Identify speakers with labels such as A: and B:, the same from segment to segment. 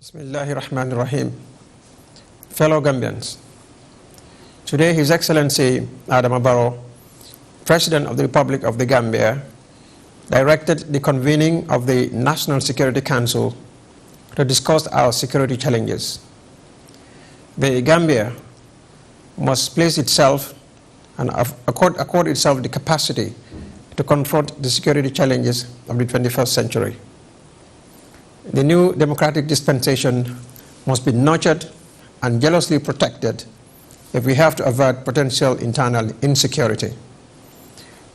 A: Bismillahirrahmanirrahim. Fellow Gambians, today His Excellency Adama Barrow, President of the Republic of the Gambia, directed the convening of the National Security Council to discuss our security challenges. The Gambia must place itself and accord itself the capacity to confront the security challenges of the 21st century. The new democratic dispensation must be nurtured and jealously protected if we have to avert potential internal insecurity.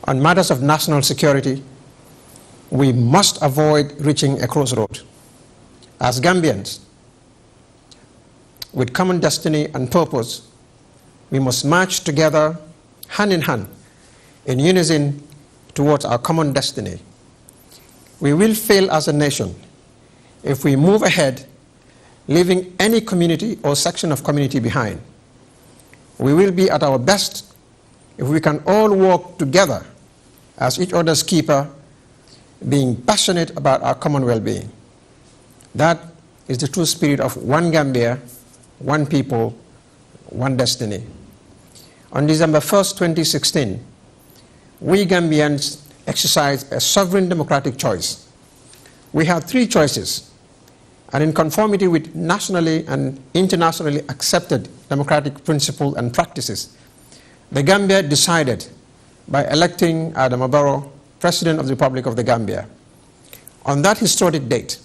A: On matters of national security, we must avoid reaching a crossroad. As Gambians, with common destiny and purpose, we must march together, hand in hand, in unison towards our common destiny. We will fail as a nation if we move ahead, leaving any community or section of community behind. We will be at our best if we can all work together as each other's keeper, being passionate about our common well-being. That is the true spirit of one Gambia, one people, one destiny. On December 1st, 2016, we Gambians exercised a sovereign democratic choice. We have three choices, and in conformity with nationally and internationally accepted democratic principles and practices, the Gambia decided by electing Adama Barrow, President of the Republic of the Gambia. On that historic date,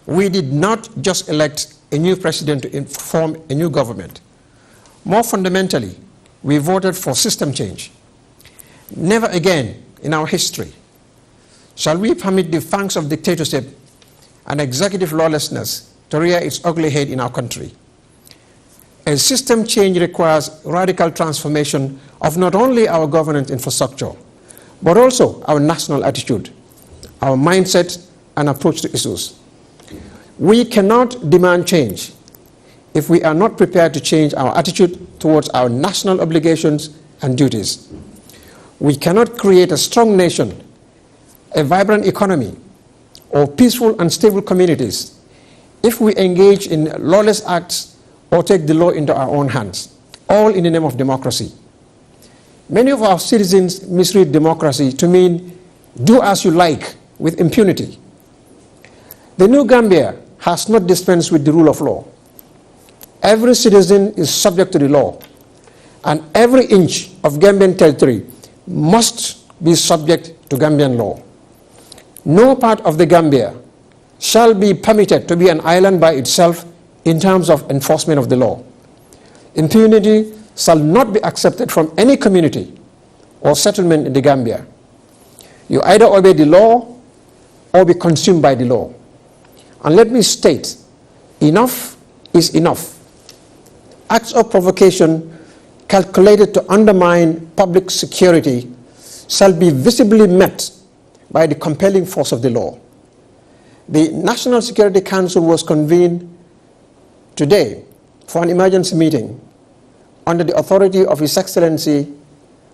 A: we did not just elect a new president to form a new government. More fundamentally, we voted for system change. Never again in our history shall we permit the fangs of dictatorship and executive lawlessness to rear its ugly head in our country. A system change requires radical transformation of not only our governance infrastructure, but also our national attitude, our mindset and approach to issues. We cannot demand change if we are not prepared to change our attitude towards our national obligations and duties. We cannot create a strong nation, a vibrant economy, or peaceful and stable communities if we engage in lawless acts or take the law into our own hands, all in the name of democracy. Many of our citizens misread democracy to mean do as you like with impunity. The new Gambia has not dispensed with the rule of law. Every citizen is subject to the law, and every inch of Gambian territory must be subject to Gambian law. No part of the Gambia shall be permitted to be an island by itself in terms of enforcement of the law. Impunity shall not be accepted from any community or settlement in the Gambia. You either obey the law or be consumed by the law. And let me state, enough is enough. Acts of provocation calculated to undermine public security shall be visibly met by the compelling force of the law. The National Security Council was convened today for an emergency meeting under the authority of His Excellency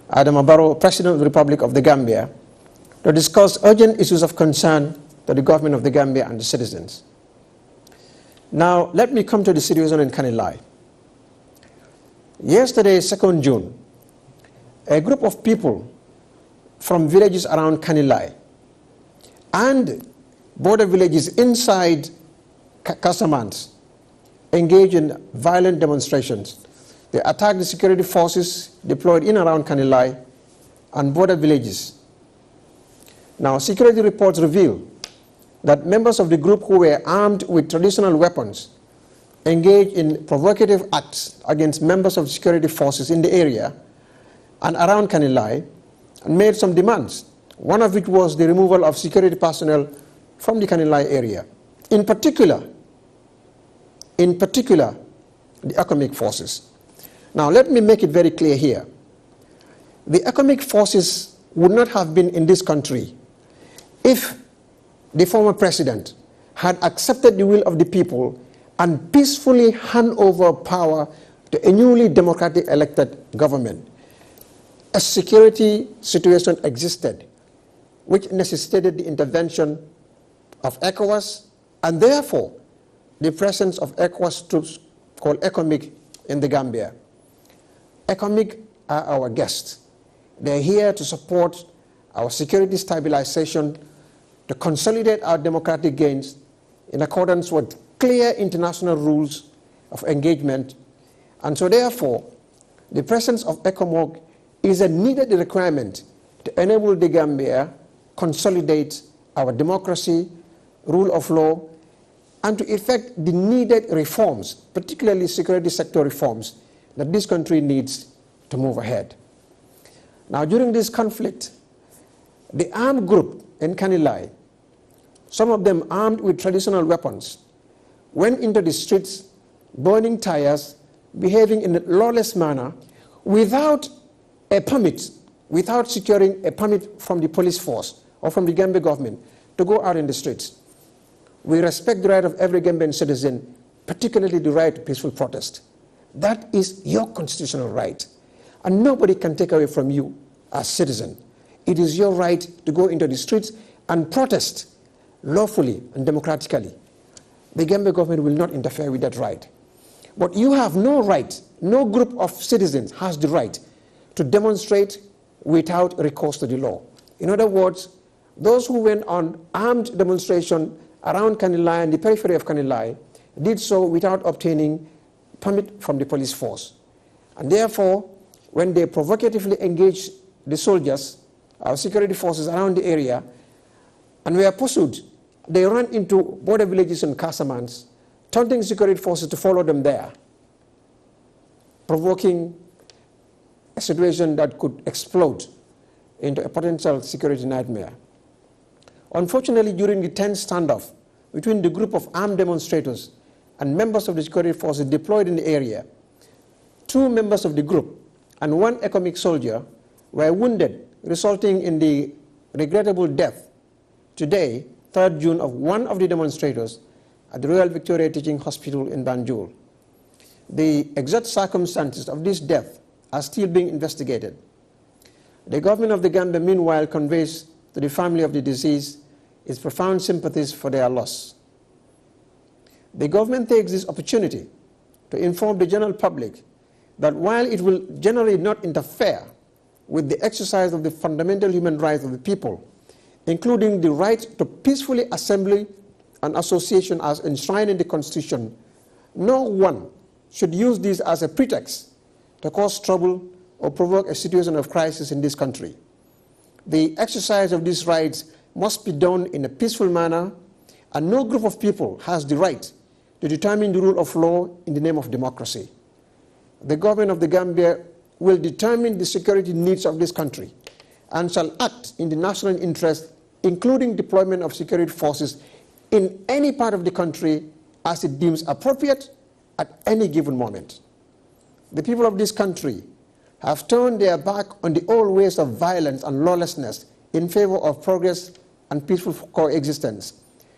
A: Adama Barrow, President of the Republic of the Gambia, to discuss urgent issues of concern to the government of the Gambia and the citizens. Now, let me come to the situation in Kanilai. Yesterday, 2nd June, a group of people from villages around Kanilai and border villages inside Casamance engaged in violent demonstrations. They attacked the security forces deployed in and around Kanilai and border villages. Now, security reports reveal that members of the group who were armed with traditional weapons engaged in provocative acts against members of security forces in the area and around Kanilai and made some demands, one of which was the removal of security personnel from the Kanilai area. In particular, the economic forces. Now, let me make it very clear here. The economic forces would not have been in this country if the former president had accepted the will of the people and peacefully hand over power to a newly democratically elected government. A security situation existed which necessitated the intervention of ECOWAS and therefore the presence of ECOWAS troops called ECOMIG in the Gambia. ECOMIG are our guests. They're here to support our security stabilization, to consolidate our democratic gains in accordance with clear international rules of engagement. And so therefore, the presence of ECOMOG is a needed requirement to enable the Gambia consolidate our democracy, rule of law, and to effect the needed reforms, particularly security sector reforms, that this country needs to move ahead. Now, during this conflict, the armed group in Kanilai, some of them armed with traditional weapons, went into the streets, burning tires, behaving in a lawless manner, without a permit, without securing a permit from the police force or from the Gambia government to go out in the streets. We respect the right of every Gambian citizen, particularly the right to peaceful protest. That is your constitutional right, and nobody can take away from you as citizen. It is your right to go into the streets and protest lawfully and democratically. The Gambia government will not interfere with that right. But you have no right, no group of citizens has the right to demonstrate without recourse to the law. In other words, those who went on armed demonstration around Kanilai and the periphery of Kanilai did so without obtaining permit from the police force. And therefore, when they provocatively engaged the soldiers, our security forces around the area, and were pursued, they ran into border villages in Casamance, taunting security forces to follow them there, provoking a situation that could explode into a potential security nightmare. Unfortunately, during the tense standoff between the group of armed demonstrators and members of the security forces deployed in the area, 2 members of the group and 1 ECOMIG soldier were wounded, resulting in the regrettable death today, 3rd June, of 1 of the demonstrators at the Royal Victoria Teaching Hospital in Banjul. The exact circumstances of this death are still being investigated. The government of the Gambia, meanwhile, conveys to the family of the deceased its profound sympathies for their loss. The government takes this opportunity to inform the general public that while it will generally not interfere with the exercise of the fundamental human rights of the people, including the right to peacefully assembly and association as enshrined in the Constitution, no one should use this as a pretext to cause trouble or provoke a situation of crisis in this country. The exercise of these rights must be done in a peaceful manner, and no group of people has the right to determine the rule of law in the name of democracy. The government of the Gambia will determine the security needs of this country and shall act in the national interest, including deployment of security forces in any part of the country as it deems appropriate at any given moment. The people of this country have turned their back on the old ways of violence and lawlessness in favor of progress and peaceful coexistence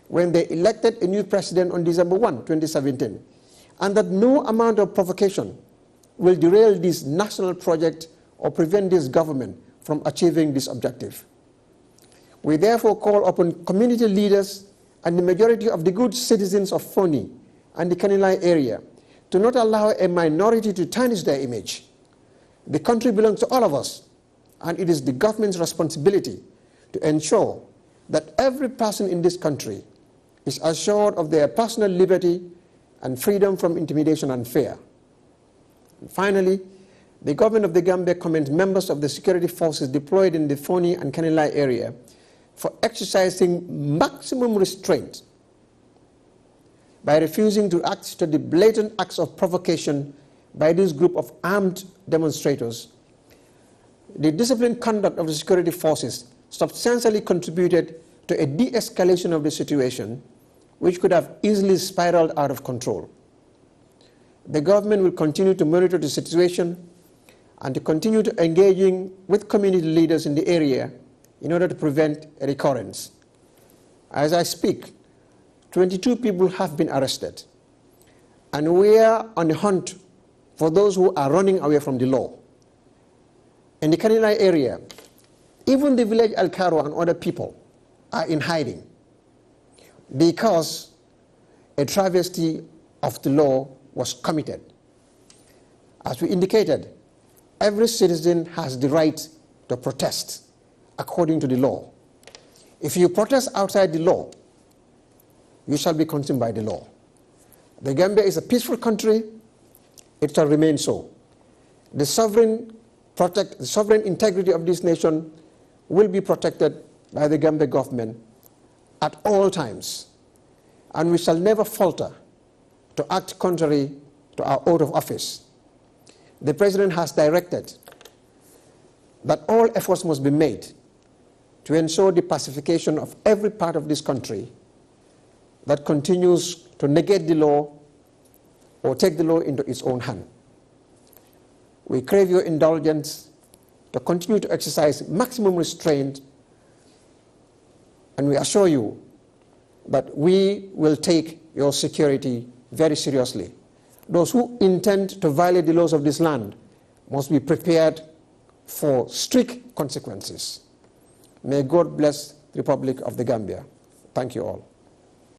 A: when they elected a new president on December 1, 2017, and that no amount of provocation will derail this national project or prevent this government from achieving this objective. We therefore call upon community leaders and the majority of the good citizens of Foni and the Kanilai area to not allow a minority to tarnish their image. The country belongs to all of us, and it is the government's responsibility to ensure that every person in this country is assured of their personal liberty and freedom from intimidation and fear. And finally, the government of the Gambia commends members of the security forces deployed in the Foni and Kanilai area for exercising maximum restraint by refusing to act to the blatant acts of provocation by this group of armed demonstrators. The disciplined conduct of the security forces substantially contributed to a de-escalation of the situation, which could have easily spiraled out of control. The government will continue to monitor the situation and to continue to engaging with community leaders in the area in order to prevent a recurrence. As I speak, 22 people have been arrested, and we are on the hunt for those who are running away from the law. In the Kanilai area, even the village Al-Karo and other people are in hiding because a travesty of the law was committed. As we indicated, every citizen has the right to protest according to the law. If you protest outside the law, you shall be consumed by the law. The Gambia is a peaceful country. It shall remain so. The sovereign integrity of this nation will be protected by the Gambia government at all times. And we shall never falter to act contrary to our oath of office. The President has directed that all efforts must be made to ensure the pacification of every part of this country that continues to negate the law or take the law into its own hand. We crave your indulgence to continue to exercise maximum restraint, and we assure you that we will take your security very seriously. Those who intend to violate the laws of this land must be prepared for strict consequences. May God bless the Republic of the Gambia. Thank you all.